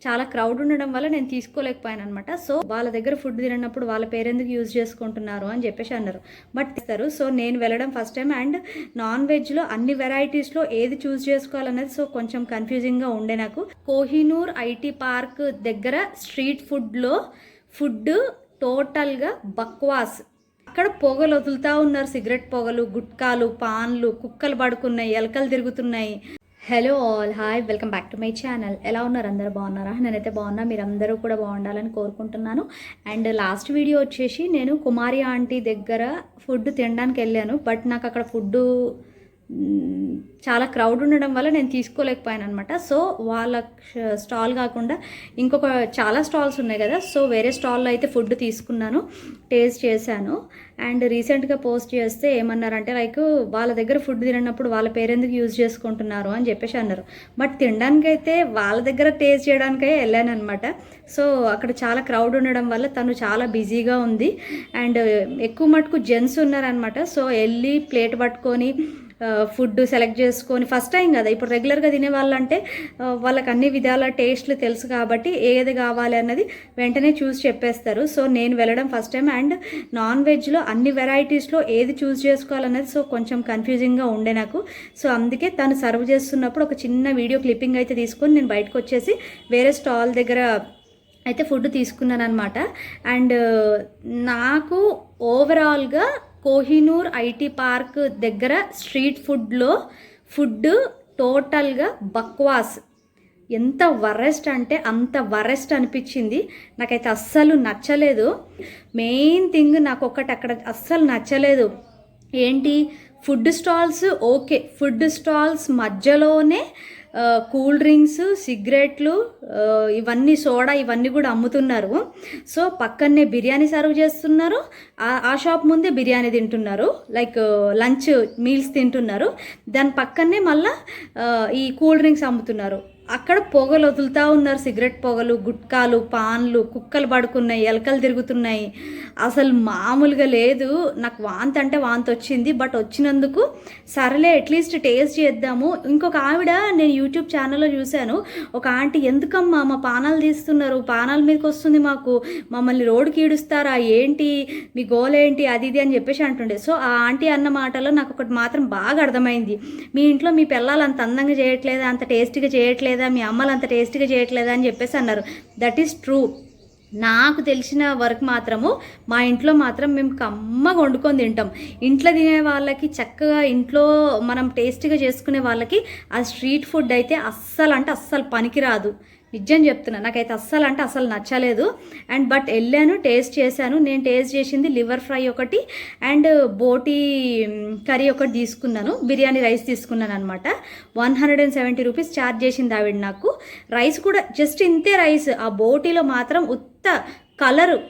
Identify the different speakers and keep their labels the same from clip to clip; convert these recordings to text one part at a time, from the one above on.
Speaker 1: చాలా క్రౌడ్ ఉండడం వల్ల నేను తీసుకోలేకపోయాను అనమాట. సో వాళ్ళ దగ్గర ఫుడ్ తినప్పుడు వాళ్ళ పేరెందుకు యూజ్ చేసుకుంటున్నారు అని చెప్పేసి అన్నారు. బట్ ఇస్తారు. సో నేను వెళ్ళడం ఫస్ట్ టైం అండ్ నాన్ వెజ్లో అన్ని వెరైటీస్లో ఏది చూస్ చేసుకోవాలనేది సో కొంచెం కన్ఫ్యూజింగ్గా ఉండే నాకు. కోహినూర్ ఐటీ పార్క్ దగ్గర స్ట్రీట్ ఫుడ్లో ఫుడ్ టోటల్గా బక్వాస్. అక్కడ పొగలు వదులుతూ ఉన్నారు, సిగరెట్ పొగలు, గుట్కాలు, పాన్లు, కుక్కలు పడుకున్నాయి, ఎలకలు తిరుగుతున్నాయి. Hello all, hi, welcome back to my channel. ఎలా ఉన్నారు? అందరూ బాగున్నారా? నేనైతే బాగున్నా, మీరు అందరూ కూడా బాగుండాలని కోరుకుంటున్నాను. అండ్ లాస్ట్ వీడియో వచ్చేసి నేను కుమారి ఆంటీ దగ్గర ఫుడ్ తినడానికి వెళ్ళాను. బట్ నాకు అక్కడ ఫుడ్ చాలా క్రౌడ్ ఉండడం వల్ల నేను తీసుకోలేకపోయాను అనమాట. సో వాళ్ళ స్టాల్ కాకుండా ఇంకొక చాలా స్టాల్స్ ఉన్నాయి కదా, సో వేరే స్టాల్లో అయితే ఫుడ్ తీసుకున్నాను, టేస్ట్ చేశాను. అండ్ రీసెంట్గా పోస్ట్ చేస్తే ఏమన్నారంటే లైక్ వాళ్ళ దగ్గర ఫుడ్ తినప్పుడు వాళ్ళ పేరెందుకు యూజ్ చేసుకుంటున్నారు అని చెప్పేసి అన్నారు. బట్ తినడానికైతే వాళ్ళ దగ్గర టేస్ట్ చేయడానికైతే వెళ్ళాను అనమాట. సో అక్కడ చాలా క్రౌడ్ ఉండడం వల్ల తను చాలా బిజీగా ఉంది అండ్ ఎక్కువ మటుకు జెంట్స్ ఉన్నారనమాట. సో వెళ్ళి ప్లేట్ పట్టుకొని ఫుడ్ సెలెక్ట్ చేసుకొని, ఫస్ట్ టైం కదా, ఇప్పుడు రెగ్యులర్గా తినే వాళ్ళంటే వాళ్ళకి అన్ని విధాల టేస్ట్లు తెలుసు కాబట్టి ఏది కావాలి అన్నది వెంటనే చూసి చెప్పేస్తారు. సో నేను వెళ్ళడం ఫస్ట్ టైం అండ్ నాన్ వెజ్లో అన్ని వెరైటీస్లో ఏది చూస్ చేసుకోవాలనేది సో కొంచెం కన్ఫ్యూజింగ్గా ఉండే నాకు. సో అందుకే తను సర్వ్ చేస్తున్నప్పుడు ఒక చిన్న వీడియో క్లిప్పింగ్ అయితే తీసుకొని నేను బయటకు వచ్చేసి వేరే స్టాల్ దగ్గర అయితే ఫుడ్ తీసుకున్నాను అనమాట. అండ్ నాకు ఓవరాల్గా కోహినూర్ ఐటీ పార్క్ దగ్గర స్ట్రీట్ ఫుడ్లో ఫుడ్ టోటల్గా బక్వాస్. ఎంత వరెస్ట్ అంటే అంత వరెస్ట్ అనిపించింది. నాకైతే అస్సలు నచ్చలేదు. మెయిన్ థింగ్ నాకు ఒకటి అక్కడ అస్సలు నచ్చలేదు ఏంటి, food stalls okay, food stalls మధ్యలోనే కూల్ డ్రింక్స్, సిగరెట్లు, ఇవన్నీ సోడా ఇవన్నీ కూడా అమ్ముతున్నారు. సో పక్కనే బిర్యానీ సర్వ్ చేస్తున్నారు, ఆ షాప్ ముందే బిర్యానీ తింటున్నారు, లైక్ లంచ్ మీల్స్ తింటున్నారు. దాని పక్కనే మళ్ళీ ఈ కూల్ డ్రింక్స్ అమ్ముతున్నారు. అక్కడ పొగలు వదులుతూ ఉన్నారు, సిగరెట్ పొగలు, గుట్కాలు, పాన్లు, కుక్కలు పడుకున్నాయి, ఎలకలు తిరుగుతున్నాయి. అసలు మామూలుగా లేదు. నాకు వాంతి అంటే వాంతి వచ్చింది. బట్ వచ్చినందుకు సరేలే అట్లీస్ట్ టేస్ట్ చేద్దాము. ఇంకొక ఆవిడ నేను యూట్యూబ్ ఛానల్లో చూశాను, ఒక ఆంటీ, ఎందుకమ్మా మా పానాలు తీస్తున్నారు, పానాల మీదకి వస్తుంది మాకు, మమ్మల్ని రోడ్డుకి ఈడుస్తారా ఏంటి, మీ గోల్ ఏంటి, అది ఇది అని చెప్పేసి అంటుండే. సో ఆ ఆంటీ అన్న మాటలో నాకు ఒకటి మాత్రం బాగా అర్థమైంది, మీ ఇంట్లో మీ పిల్లలు అంత అందంగా చేయట్లేదా, అంత టేస్టీగా చేయట్లేదా, మీ అమ్మలు అంత టేస్టీగా చేయట్లేదా అని చెప్పేసి అన్నారు. That is true. నాకు తెలిసిన వరకు మాత్రము మా ఇంట్లో మాత్రం మేము కమ్మగా వండుకొని తింటాం. ఇంట్లో తినే వాళ్ళకి చక్కగా ఇంట్లో మనం టేస్టీగా చేసుకునే వాళ్ళకి ఆ స్ట్రీట్ ఫుడ్ అయితే అస్సలు అంటే అస్సలు పనికిరాదు. నిజం చెప్తున్నా, నాకైతే అస్సలు అంటే అసలు నచ్చలేదు. అండ్ బట్ వెళ్ళాను, టేస్ట్ చేశాను. నేను టేస్ట్ చేసింది లివర్ ఫ్రై ఒకటి అండ్ బోటీ కర్రీ ఒకటి తీసుకున్నాను, బిర్యానీ రైస్ తీసుకున్నాను అనమాట. 170 రూపీస్ ఛార్జ్ చేసింది ఆవిడ నాకు. రైస్ కూడా జస్ట్ ఇంతే రైస్. ఆ బోటీలో మాత్రం ఉత్త కలరు,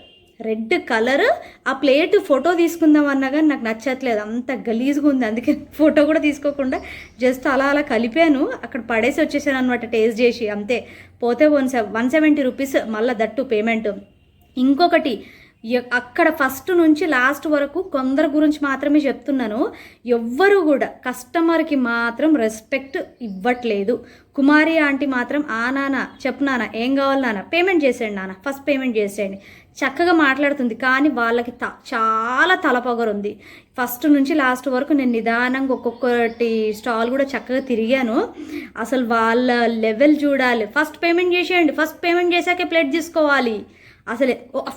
Speaker 1: రెడ్ కలర్. ఆ ప్లేట్ ఫోటో తీసుకుందాం అన్నా కానీ నాకు నచ్చట్లేదు, అంత గలీజ్గా ఉంది. అందుకే ఫోటో కూడా తీసుకోకుండా జస్ట్ అలా అలా కలిపాను, అక్కడ పడేసి వచ్చేసాను అనమాట టేస్ట్ చేసి. అంతే, పోతే 170 రూపీస్ మళ్ళీ దట్టు పేమెంట్. ఇంకొకటి, అక్కడ ఫస్ట్ నుంచి లాస్ట్ వరకు కొందరు గురించి మాత్రమే చెప్తున్నాను, ఎవ్వరు కూడా కస్టమర్కి మాత్రం రెస్పెక్ట్ ఇవ్వట్లేదు. కుమారి ఆంటీ మాత్రం, ఆ నాన్న చెప్పు నాన్న, ఏం కావాలి నాన్న, పేమెంట్ చేసేయండి నాన్న, ఫస్ట్ పేమెంట్ చేసేయండి, చక్కగా మాట్లాడుతుంది. కానీ వాళ్ళకి చాలా తలపొగరుంది. ఫస్ట్ నుంచి లాస్ట్ వరకు నేను నిదానంగా ఒక్కొక్కటి స్టాల్ కూడా చక్కగా తిరిగాను. అసలు వాళ్ళ లెవెల్ చూడాలి. ఫస్ట్ పేమెంట్ చేసేయండి, ఫస్ట్ పేమెంట్ చేశాకే ప్లేట్ తీసుకోవాలి. అసలే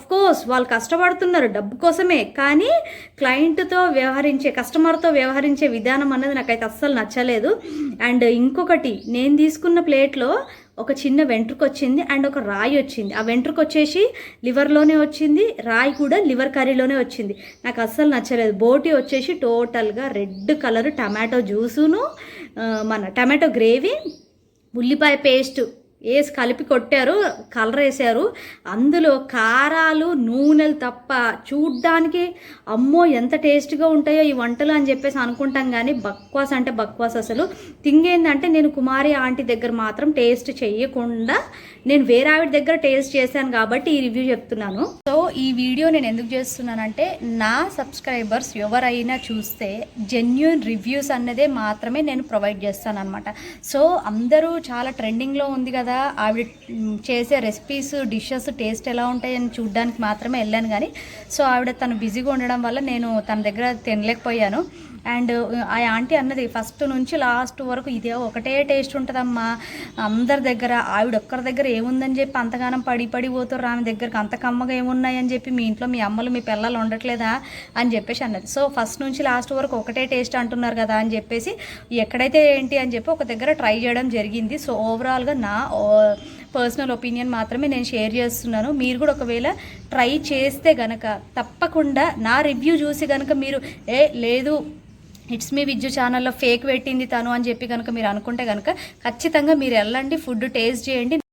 Speaker 1: కోర్స్ వాళ్ళు కష్టపడుతున్నారు డబ్బు కోసమే, కానీ క్లయింట్తో వ్యవహరించే, కస్టమర్తో వ్యవహరించే విధానం అన్నది నాకైతే అస్సలు నచ్చలేదు. అండ్ ఇంకొకటి, నేను తీసుకున్న ప్లేట్లో ఒక చిన్న వెంట్రుక వచ్చింది అండ్ ఒక రాయి వచ్చింది. ఆ వెంట్రుక వచ్చేసి లివర్లోనే వచ్చింది, రాయి కూడా లివర్ కర్రీలోనే వచ్చింది. నాకు అస్సలు నచ్చలేదు. బోటి వచ్చేసి టోటల్గా రెడ్ కలర్, టమాటో జ్యూసును, మన టమాటో గ్రేవీ, ఉల్లిపాయ పేస్ట్ వేసి కలిపి కొట్టారు, కలర్ వేసారు. అందులో కారాలు, నూనెలు తప్ప చూడ్డానికి అమ్మో ఎంత టేస్ట్గా ఉంటాయో ఈ వంటలు అని చెప్పేసి అనుకుంటాం, కానీ బక్వాస్ అంటే బక్వాస్. అసలు థింగ్ ఏంటంటే, నేను కుమారి ఆంటీ దగ్గర మాత్రం టేస్ట్ చేయకుండా నేను వేరే ఆవిడ దగ్గర టేస్ట్ చేశాను కాబట్టి ఈ రివ్యూ చెప్తున్నాను. సో ఈ వీడియో నేను ఎందుకు చేస్తున్నానంటే, నా సబ్స్క్రైబర్స్ ఎవరైనా చూస్తే జెన్యూన్ రివ్యూస్ అన్నదే మాత్రమే నేను ప్రొవైడ్ చేస్తాను అనమాట. సో అందరూ చాలా ట్రెండింగ్లో ఉంది కదా, ఆవిడ చేసే రెసిపీస్ డిషెస్ టేస్ట్ ఎలా ఉంటాయని చూడడానికి మాత్రమే వెళ్ళాను కానీ సో ఆవిడ తను బిజీగా ఉండడం వల్ల నేను తన దగ్గర తినలేకపోయాను. అండ్ ఆ ఆంటీ అన్నది ఫస్ట్ నుంచి లాస్ట్ వరకు ఇదే ఒకటే టేస్ట్ ఉంటుందమ్మా అందరి దగ్గర, ఆవిడ ఒక్కరి దగ్గర ఏముందని చెప్పి అంతగానం పడి పోతారు ఆమె దగ్గరకు, అంత కమ్మగా ఏమున్నాయని చెప్పి మీ ఇంట్లో మీ అమ్మలు మీ పిల్లలు ఉండట్లేదా అని చెప్పేసి అన్నది. సో ఫస్ట్ నుంచి లాస్ట్ వరకు ఒకటే టేస్ట్ అంటున్నారు కదా అని చెప్పేసి ఎక్కడైతే ఏంటి అని చెప్పి ఒక దగ్గర ట్రై చేయడం జరిగింది. సో ఓవరాల్గా నా పర్సనల్ ఒపీనియన్ మాత్రమే నేను షేర్ చేస్తున్నాను. మీరు కూడా ఒకవేళ ట్రై చేస్తే గనక తప్పకుండా నా రివ్యూ చూసి కనుక మీరు లేదు ఇట్స్ మీ విజ్జు ఛానల్లో ఫేక్ పెట్టింది తను అని చెప్పి కనుక మీరు అనుకుంటే కనుక ఖచ్చితంగా మీరు వెళ్ళండి, ఫుడ్ టేస్ట్ చేయండి.